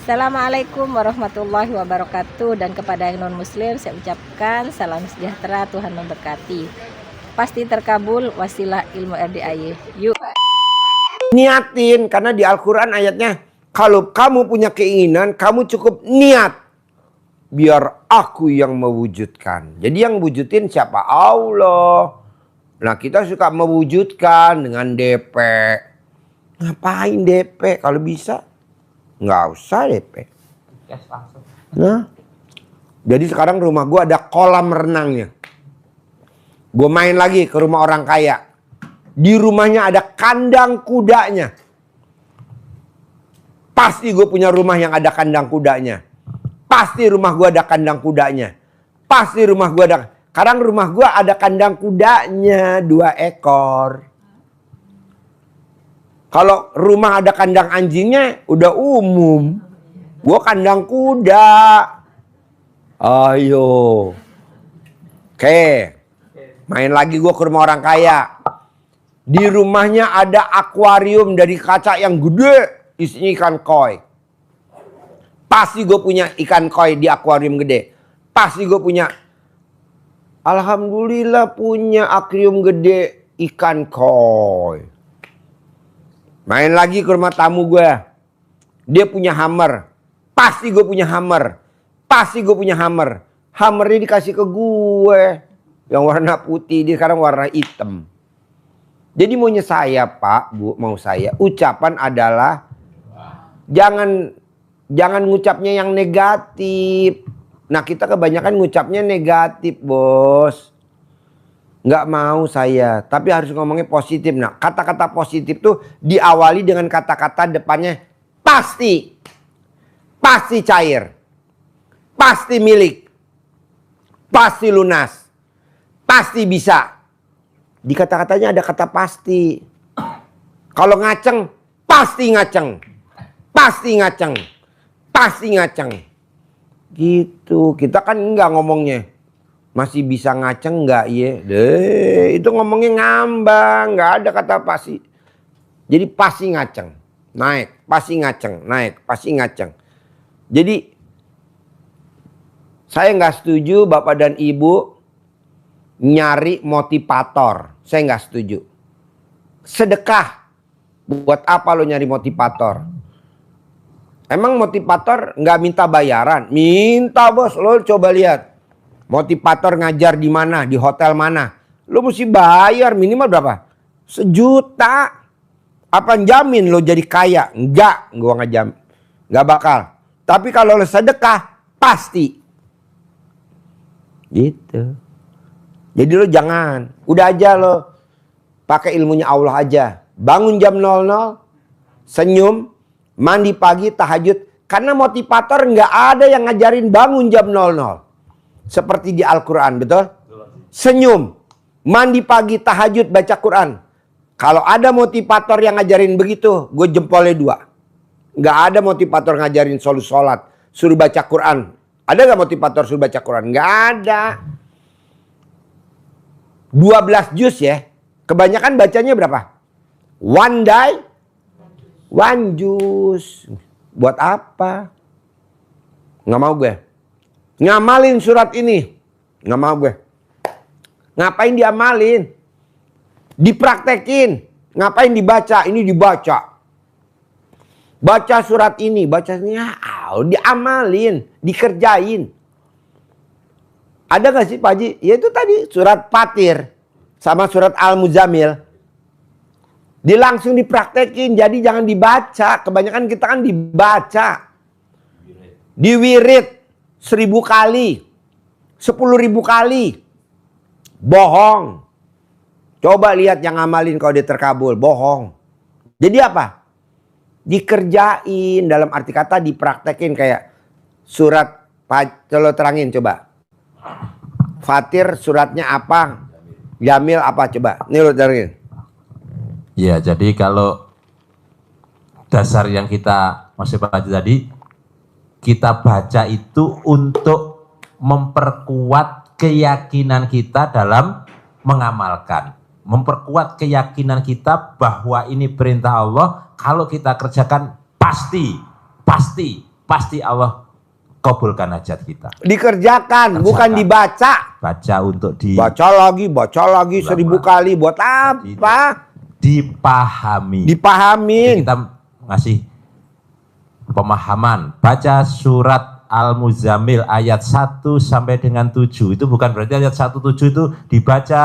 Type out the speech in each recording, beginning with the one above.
Assalamualaikum warahmatullahi wabarakatuh. Dan kepada yang non muslim saya ucapkan salam sejahtera, Tuhan memberkati. Pasti terkabul, wasilah ilmu RDIY. Yuk Niatin, karena di Al-Quran ayatnya, kalau kamu punya keinginan, kamu cukup niat. Biar aku yang mewujudkan. Jadi yang wujudin siapa? Allah. Nah kita suka mewujudkan dengan DP. Ngapain DP kalau bisa? Nggak usah DP. Nah, jadi sekarang rumah gue ada kolam renangnya. Gue main lagi ke rumah orang kaya. Di rumahnya ada kandang kudanya. Pasti gue punya rumah yang ada kandang kudanya. Pasti rumah gue ada kandang kudanya. Pasti rumah gue ada. Sekarang rumah gue ada kandang kudanya 2 ekor. Kalau rumah ada kandang anjingnya udah umum. Gue kandang kuda. Ayo. Oke. Main lagi gue ke rumah orang kaya. Di rumahnya ada akuarium dari kaca yang gede. Isinya ikan koi. Pasti gue punya ikan koi di akuarium gede. Pasti gue punya. Alhamdulillah punya akuarium gede ikan koi. Main lagi ke rumah tamu gue. Dia punya hammer. Pasti gue punya hammer. Pasti gue punya hammer. Hammernya dikasih ke gue. Yang warna putih. Dia sekarang warna hitam. Jadi maunya saya Pak, Bu, mau saya. Ucapan adalah. Jangan ngucapnya yang negatif. Nah kita kebanyakan ngucapnya negatif bos. Nggak mau saya. Tapi harus ngomongnya positif. Nah kata-kata positif tuh diawali dengan kata-kata depannya. Pasti. Pasti cair. Pasti milik. Pasti lunas. Pasti bisa. Di kata-katanya ada kata pasti. Kalau ngaceng. Pasti ngaceng. Pasti ngaceng. Pasti ngaceng. Gitu. Kita kan enggak ngomongnya. Masih bisa ngaceng enggak ya? Itu ngomongnya ngambang. Enggak ada kata pasti. Jadi pasti ngaceng. Naik. Pasti ngaceng. Naik. Pasti ngaceng. Jadi. Saya enggak setuju Bapak dan Ibu. Nyari motivator. Saya enggak setuju. Sedekah. Buat apa lo nyari motivator? Emang motivator nggak minta bayaran? Minta bos. Lo coba lihat. Motivator ngajar di mana? Di hotel mana? Lo mesti bayar minimal berapa? 1 juta. Apa jamin lo jadi kaya? Enggak. Gua nggak jamin. Nggak bakal. Tapi kalau lo sedekah. Pasti. Gitu. Jadi lo jangan. Udah aja lo. Pakai ilmunya Allah aja. Bangun jam 00. Senyum. Mandi pagi, tahajud. Karena motivator nggak ada yang ngajarin bangun jam 00. Seperti di Al-Quran, betul? Senyum. Mandi pagi, tahajud, baca Quran. Kalau ada motivator yang ngajarin begitu, gue jempolnya 2. Nggak ada motivator ngajarin sholat. Suruh baca Quran. Ada nggak motivator suruh baca Quran? Nggak ada. 12 juz ya. Kebanyakan bacanya berapa? One day. 1 juz. Buat apa? Nggak mau gue. Ngamalin surat ini. Nggak mau gue. Ngapain diamalin? Dipraktekin. Ngapain dibaca? Ini dibaca. Baca surat ini. Bacanya diamalin. Dikerjain. Ada gak sih Pak Haji? Ya itu tadi surat Fatir. Sama surat Al-Muzammil. Dia langsung dipraktekin. Jadi jangan dibaca. Kebanyakan kita kan dibaca. Diwirid 1000 kali. 10.000 kali. Bohong. Coba lihat yang ngamalin kalau dia terkabul. Bohong. Jadi apa? Dikerjain. Dalam arti kata dipraktekin. Kayak surat. Coba terangin coba. Fatir suratnya apa? Jamil apa coba? Ini lo terangin. Ya, jadi kalau dasar yang kita Mas Pak Haji tadi, kita baca itu untuk memperkuat keyakinan kita dalam mengamalkan. Memperkuat keyakinan kita bahwa ini perintah Allah, kalau kita kerjakan pasti pasti Allah kabulkan hajat kita. Dikerjakan, bukan dibaca. Baca untuk Baca lagi 1000 kali. Buat apa? Dipahami. Dipahamin. Jadi kita ngasih pemahaman. Baca surat Al-Muzammil ayat 1 sampai dengan 7. Itu bukan berarti ayat 1-7 itu dibaca.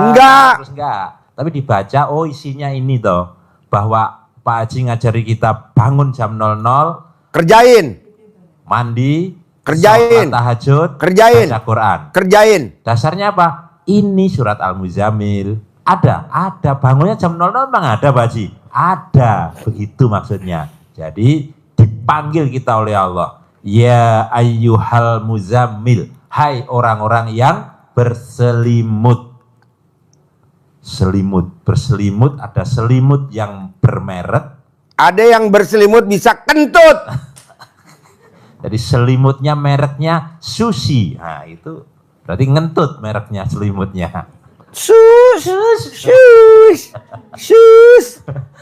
Enggak. Terus enggak. Tapi dibaca, oh isinya ini toh. Bahwa Pak Haji ngajari kita bangun jam 00. Kerjain. Mandi. Kerjain. Sholat tahajud. Kerjain. Baca Quran. Kerjain. Dasarnya apa? Ini surat Al-Muzammil. Ada bangunnya jam 00 memang ada Pak Haji. Ada, begitu maksudnya. Jadi dipanggil kita oleh Allah. Ya ayyuhal muzammil. Hai orang-orang yang berselimut. Selimut, berselimut, ada selimut yang bermerek. Ada yang berselimut bisa kentut. Jadi selimutnya mereknya Susi. Nah itu berarti ngentut mereknya selimutnya. Sus.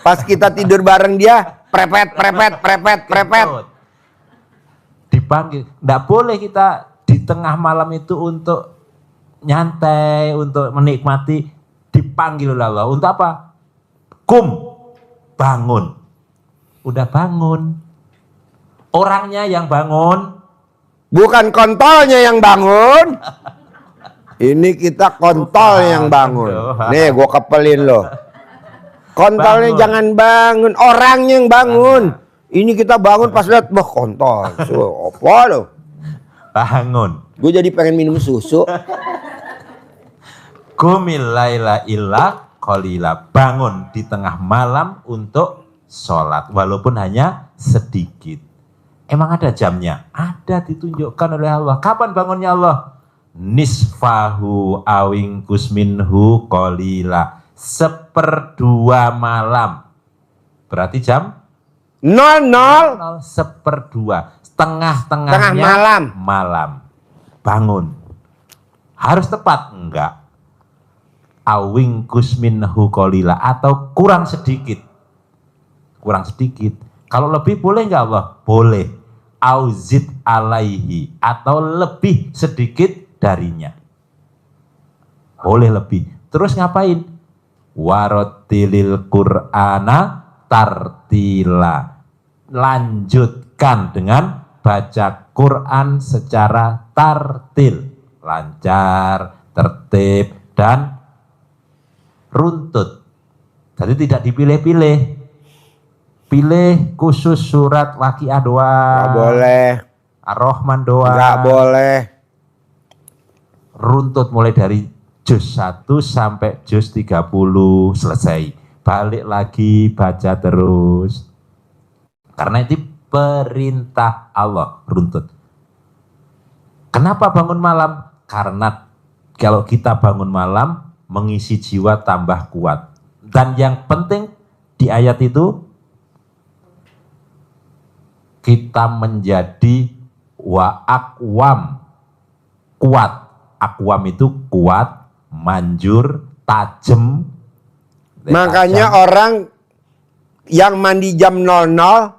Pas kita tidur bareng dia, prepet. Dipanggil. Nggak boleh kita di tengah malam itu untuk nyantai, untuk menikmati. Dipanggil oleh Allah. Untuk apa? Bangun. Udah bangun. Orangnya yang bangun. Bukan kontolnya yang bangun. Ini kita kontol yang bangun. Nih gue kepelin loh. Kontolnya Bangun. jangan bangun. Orangnya yang bangun. Ini kita bangun pas lihat, wah kontol. Apa loh? Bangun. Gue jadi pengen minum susu. Qumil laila illa qalila. Bangun di tengah malam untuk sholat. Walaupun hanya sedikit. Emang ada jamnya? Ada, ditunjukkan oleh Allah. Kapan bangunnya Allah? Nisfahu awingkus minhu qalila. 1/2 malam. Berarti jam 00. 1/2. Setengah-tengahnya Tengah malam. Bangun. Harus tepat? Enggak. Awingkus minhu qalila. Atau kurang sedikit. Kurang sedikit. Kalau lebih boleh enggak Allah? Boleh. Auzid alaihi. Atau lebih sedikit darinya. Boleh lebih. Terus ngapain? Warotilil Qur'ana tartila. Lanjutkan dengan baca Quran secara tartil. Lancar, tertib, dan runtut. Jadi tidak dipilih-pilih. Pilih khusus surat Waqiah doang. Gak boleh. Ar-Rahman doang. Gak boleh. Runtut mulai dari juz 1 sampai juz 30 selesai. Balik lagi baca terus. Karena itu perintah Allah, runtut. Kenapa bangun malam? Karena kalau kita bangun malam mengisi jiwa tambah kuat. Dan yang penting di ayat itu kita menjadi aqwam, kuat. Aqwam itu kuat, manjur, tajam. Makanya orang yang mandi jam 00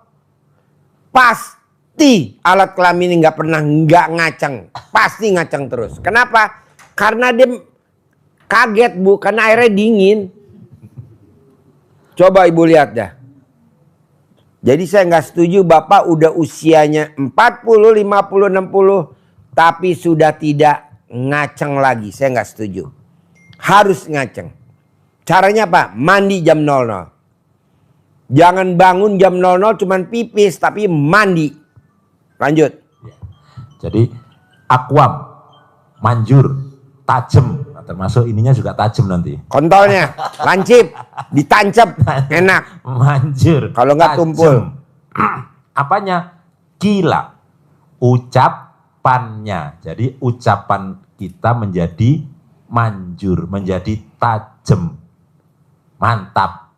pasti alat kelamin nggak pernah nggak ngaceng, pasti ngaceng terus. Kenapa? Karena dia kaget Bu, karena airnya dingin. Coba Ibu lihat dah. Jadi saya nggak setuju Bapak udah usianya 40, 50, 60 tapi sudah tidak ngaceng lagi. Saya nggak setuju. Harus ngaceng. Caranya apa? Mandi jam 00. Jangan bangun jam 00 cuman pipis tapi mandi. Lanjut. Jadi aqwam, manjur, tajam. Termasuk ininya juga tajam nanti. Kontolnya lancip, ditancap, enak. Manjur. Kalau nggak tumpul. Apanya? Gila. Ucapannya. Jadi ucapan kita menjadi manjur, menjadi tajam. Mantap.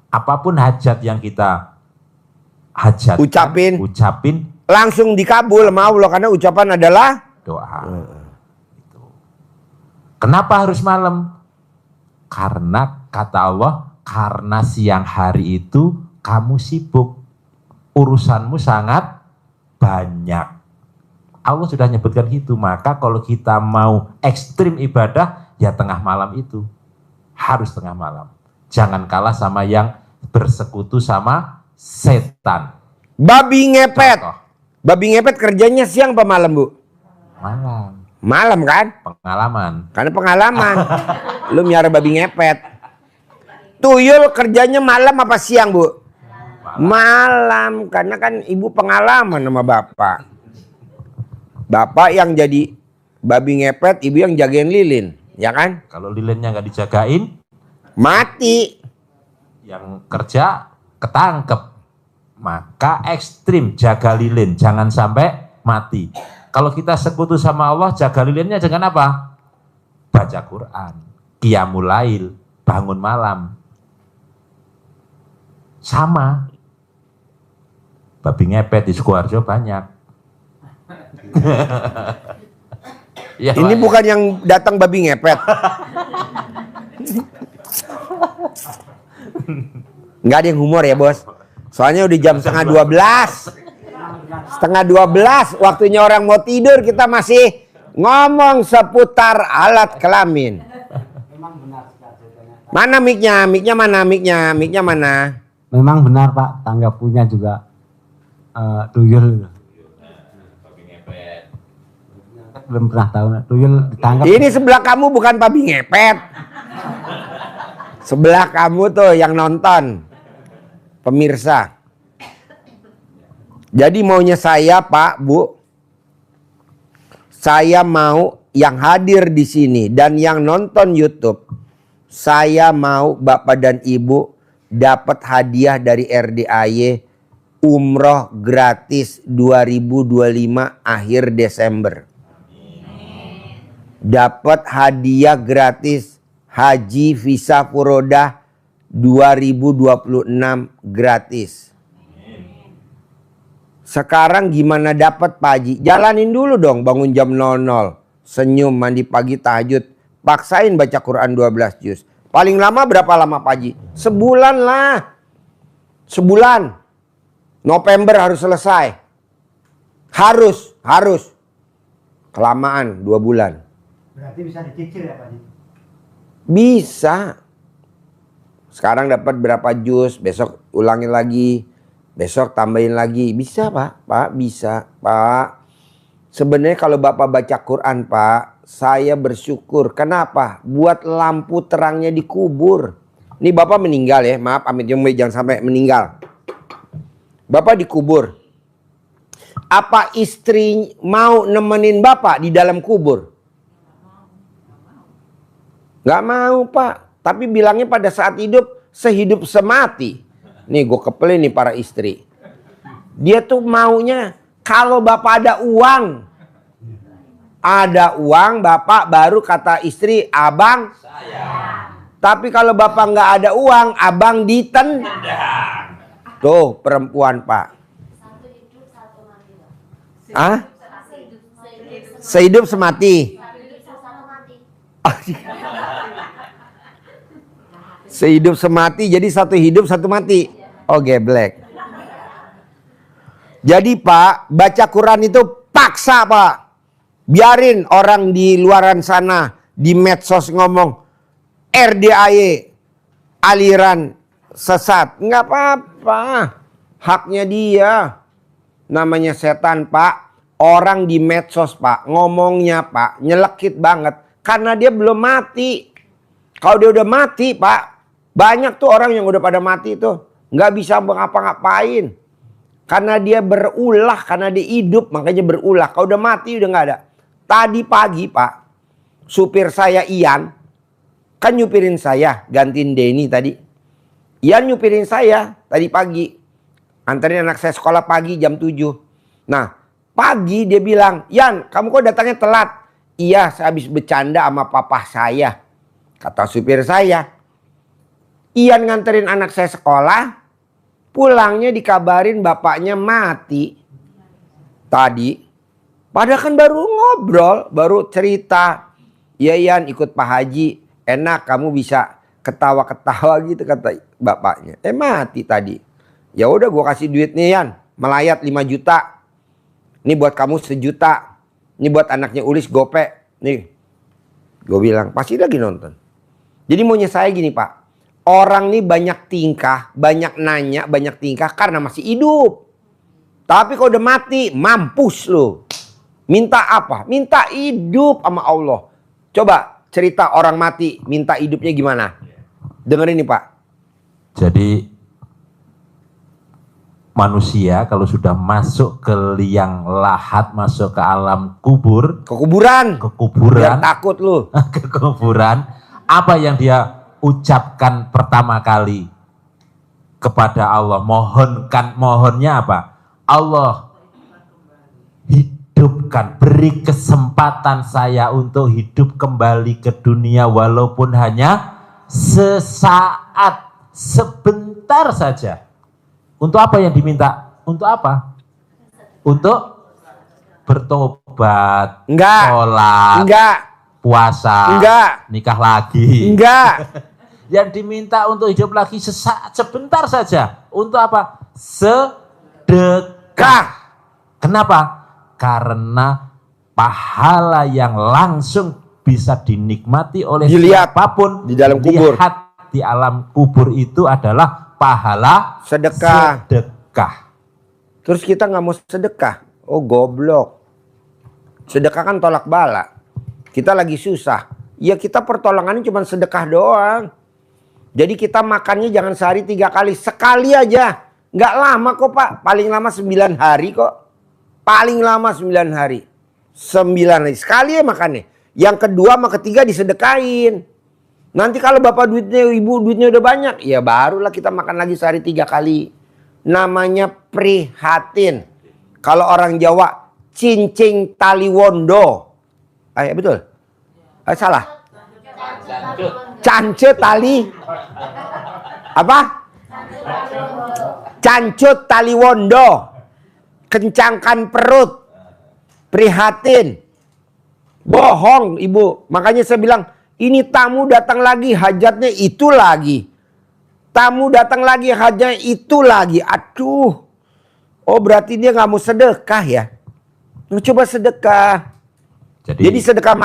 Apapun hajat yang kita ucapin langsung dikabul sama Allah karena ucapan adalah doa. Kenapa harus malam? Karena kata Allah, karena siang hari itu kamu sibuk. Urusanmu sangat banyak. Allah sudah nyebutkan itu. Maka kalau kita mau ekstrim ibadah, ya tengah malam itu. Harus tengah malam. Jangan kalah sama yang bersekutu sama setan. Babi ngepet. Contoh, Babi ngepet kerjanya siang apa malam, Bu? malam. Malam kan? Pengalaman. Karena pengalaman. Lu miara babi ngepet. Tuyul kerjanya malam apa siang, Bu? Malam. Karena kan ibu pengalaman sama bapak. Bapak yang jadi babi ngepet, ibu yang jagain lilin. Ya kan? Kalau lilinnya nggak dijagain, Mati. yang kerja ketangkep. Maka ekstrim jaga lilin, jangan sampai mati. Kalau kita sekutu sama Allah, jaga lilinnya jangan apa? Baca Quran, qiyamul lail, bangun malam. Sama. Babi ngepet di Sukoharjo banyak. Ya, Ini Pak. bukan yang datang babi ngepet. Nggak ada yang humor ya, Bos. Soalnya udah jam setengah 12. Setengah 12 waktunya orang mau tidur, kita masih ngomong seputar alat kelamin. Mana mic-nya? Mic-nya mana? Mic-nya mana? Memang benar Pak, tanggapunya juga tuyul. Belum pernah tahu tuyul ditangkap. Ini sebelah kamu bukan babi ngepet. Sebelah kamu tuh yang nonton. Pemirsa. Jadi maunya saya, Pak, Bu. Saya mau yang hadir di sini dan yang nonton YouTube. Saya mau Bapak dan Ibu dapat hadiah dari RDAY umroh gratis 2025 akhir Desember. Dapat hadiah gratis haji visa furodah 2026 gratis. Sekarang gimana dapat Pak Haji? Jalanin dulu dong, bangun jam 00. Senyum, mandi pagi, tahajud. Paksain baca Quran 12 juz. Paling lama berapa lama Pak Haji? Sebulan lah. Sebulan. November harus selesai. Harus. Kelamaan 2 bulan. Berarti bisa dicicil ya Pak? Bisa. Sekarang dapat berapa jus, besok ulangin lagi, besok tambahin lagi. Bisa Pak, bisa Pak. Sebenarnya kalau Bapak baca Quran Pak, saya bersyukur. Kenapa? Buat lampu terangnya di kubur. Ini Bapak meninggal ya, maaf amit jangan sampai meninggal. Bapak dikubur. Apa istri mau nemenin Bapak di dalam kubur? Gak mau Pak. Tapi bilangnya pada saat hidup, sehidup semati. Nih gue kepelin nih para istri. Dia tuh maunya kalau Bapak ada uang. Ada uang Bapak baru kata istri, abang saya. Tapi kalau Bapak nggak ada uang, abang ditendang. Tuh perempuan Pak. Ah? Sehidup semati. Sehidup semati, jadi satu hidup satu mati. Oh geblek. Jadi Pak, baca Quran itu paksa Pak. Biarin orang di luaran sana di medsos ngomong RDAY aliran sesat. Nggak apa-apa. Haknya dia. Namanya setan Pak. Orang di medsos Pak. Ngomongnya Pak. Nyelekit banget. Karena dia belum mati. Kalau dia udah mati Pak. Banyak tuh orang yang udah pada mati tuh. Nggak bisa ngapa-ngapain. Karena dia berulah. Karena dia hidup makanya berulah. Kalau udah mati udah nggak ada. Tadi pagi Pak. Supir saya Ian. Kan nyupirin saya. Gantiin Denny tadi. Ian nyupirin saya tadi pagi. Anterin anak saya sekolah pagi jam 7. Nah pagi dia bilang. Ian kamu kok datangnya telat? Iya saya habis bercanda sama papa saya. Kata supir saya. Ian nganterin anak saya sekolah. Pulangnya dikabarin bapaknya mati. Tadi. Padahal kan baru ngobrol. Baru cerita. Ya Ian ikut Pak Haji. Enak kamu bisa ketawa-ketawa gitu kata bapaknya. Mati tadi. Ya udah gue kasih duit nih Ian. Melayat 5 juta. Ini buat kamu 1 juta. Ini buat anaknya Ulis gope. Nih. Gue bilang, pasti lagi nonton. Jadi maunya saya gini Pak. Orang nih banyak tingkah, banyak nanya, banyak tingkah karena masih hidup. Tapi kalau udah mati, mampus lo. Minta apa? Minta hidup sama Allah. Coba cerita orang mati, minta hidupnya gimana? Dengerin nih Pak. Jadi manusia kalau sudah masuk ke liang lahat, masuk ke alam kubur, Ke kuburan. Biar ke kuburan, takut lu. ke kuburan, apa yang dia ucapkan pertama kali kepada Allah? Mohonnya apa? Allah, hidupkan, beri kesempatan saya untuk hidup kembali ke dunia walaupun hanya sesaat, sebentar saja. Untuk apa yang diminta? Untuk apa? Untuk bertobat, Enggak. sholat, Enggak. puasa, Enggak. nikah lagi. Enggak. Yang diminta untuk hidup lagi sesaat, sebentar saja. Untuk apa? Sedekah. Kenapa? Karena pahala yang langsung bisa dinikmati oleh Dilihat siapapun di dalam kubur. Lihat di alam kubur itu adalah pahala Sedekah. sedekah. Terus kita nggak mau sedekah. Oh goblok. Sedekah kan tolak bala. Kita lagi susah. Ya kita pertolongannya cuma sedekah doang. Jadi kita makannya jangan sehari 3 kali. Sekali aja. Nggak lama kok Pak. Paling lama 9 hari kok. Paling lama 9 hari. 9 hari. Sekali ya makannya. Yang kedua sama ketiga disedekain. Nanti kalau bapak duitnya, ibu duitnya udah banyak. Ya barulah kita makan lagi sehari 3 kali. Namanya prihatin. Kalau orang Jawa, cincing taliwondo. Betul? Salah? Cance tali. Apa? Cancut taliwondo. Kencangkan perut. Prihatin. Bohong ibu. Makanya saya bilang, ini tamu datang lagi, hajatnya itu lagi. Tamu datang lagi, hajatnya itu lagi. Aduh. Oh berarti dia nggak mau sedekah ya. Coba sedekah. Jadi sedekah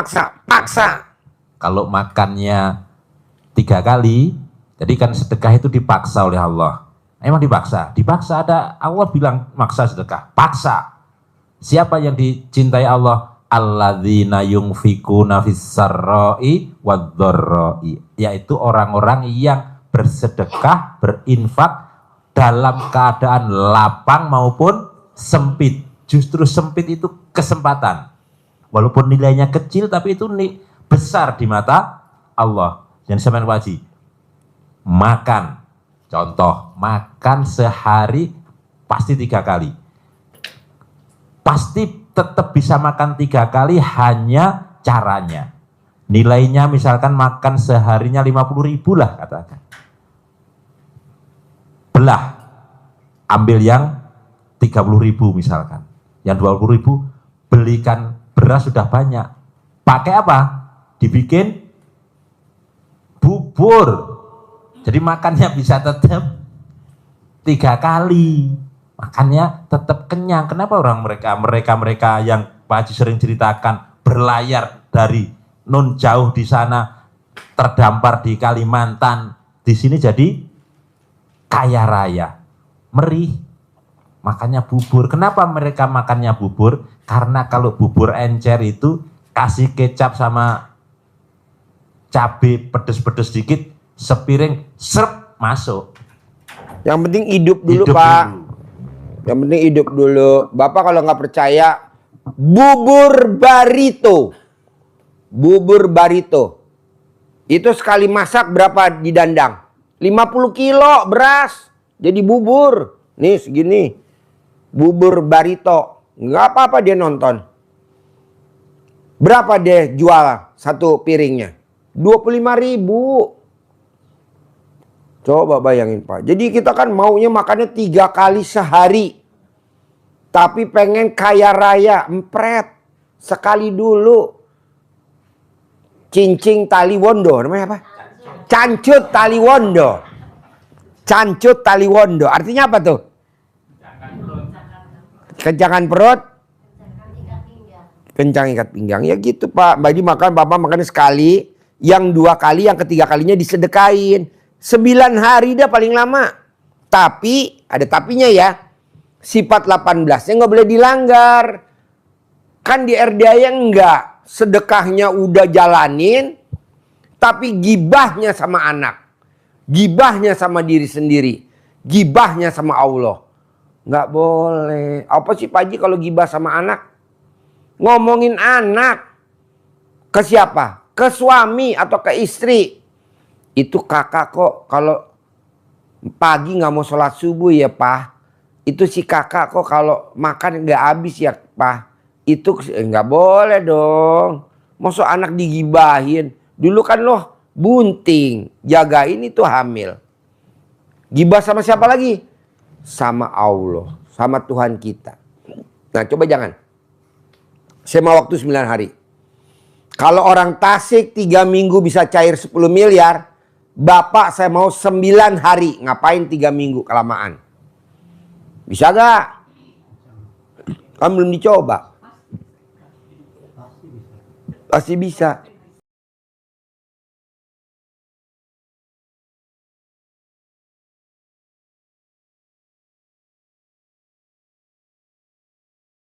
paksa. Kalau makannya 3 kali, jadi kan sedekah itu dipaksa oleh Allah. Emang dipaksa? Dipaksa, ada Allah bilang maksa sedekah. Paksa. Siapa yang dicintai Allah? Alladzina yunfikuna fis-sarra'i wad-dharra'i, yaitu orang-orang yang bersedekah, berinfak dalam keadaan lapang maupun sempit. Justru sempit itu kesempatan. Walaupun nilainya kecil tapi itu besar di mata Allah. Jadi sampean wajib makan. Contoh, makan sehari pasti 3 kali. Pasti tetap bisa makan 3 kali, hanya caranya. Nilainya misalkan makan seharinya 50.000 lah katakan. Belah. Ambil yang 30.000 misalkan. Yang 20.000 belikan beras sudah banyak. Pakai apa? Dibikin bubur. Jadi makannya bisa tetap 3 kali. Makannya tetap kenyang. Kenapa orang mereka yang Pak Haji sering ceritakan berlayar dari non jauh di sana, terdampar di Kalimantan, di sini jadi kaya raya, merih, makannya bubur. Kenapa mereka makannya bubur? Karena kalau bubur encer itu kasih kecap sama cabai pedes-pedes dikit, sepiring serp masuk. Yang penting hidup dulu Hidup Pak. dulu. Yang penting hidup dulu. Bapak kalau nggak percaya, bubur barito. Bubur barito. Itu sekali masak berapa didandang? 50 kilo beras. Jadi bubur. Nih segini. Bubur barito. Nggak apa-apa dia nonton. Berapa dia jual satu piringnya? 25.000. Coba bayangin Pak. Jadi kita kan maunya makannya 3 kali sehari. Tapi pengen kaya raya, empret. Sekali dulu. Cincing taliwondo. Namanya apa? Cancut taliwondo. Cancut taliwondo. Artinya apa tuh? Kencangan perut. Kencang ikat pinggang. Ya gitu Pak. Jadi makan Bapak makan sekali. Yang 2 kali, yang ketiga kalinya disedekain. 9 hari dah paling lama. Tapi, ada tapinya ya. Sifat 18-nya nggak boleh dilanggar. Kan di RDA enggak. Sedekahnya udah jalanin. Tapi gibahnya sama anak. Gibahnya sama diri sendiri. Gibahnya sama Allah. Nggak boleh. Apa sih Pak Haji kalau gibah sama anak? Ngomongin anak. Ke siapa? Ke suami atau ke istri. Itu kakak kok kalau pagi nggak mau sholat subuh ya Pak. Itu si kakak kok kalau makan nggak habis ya Pak. Itu nggak boleh dong. Masuk anak digibahin. Dulu kan loh bunting. Jagain itu hamil. Gibah sama siapa lagi? Sama Allah. Sama Tuhan kita. Nah coba jangan. Saya mau waktu 9 hari. Kalau orang Tasik 3 minggu bisa cair 10 miliar. Bapak saya mau 9 hari. Ngapain 3 minggu kelamaan? Bisa gak? Kan belum dicoba. Pasti bisa.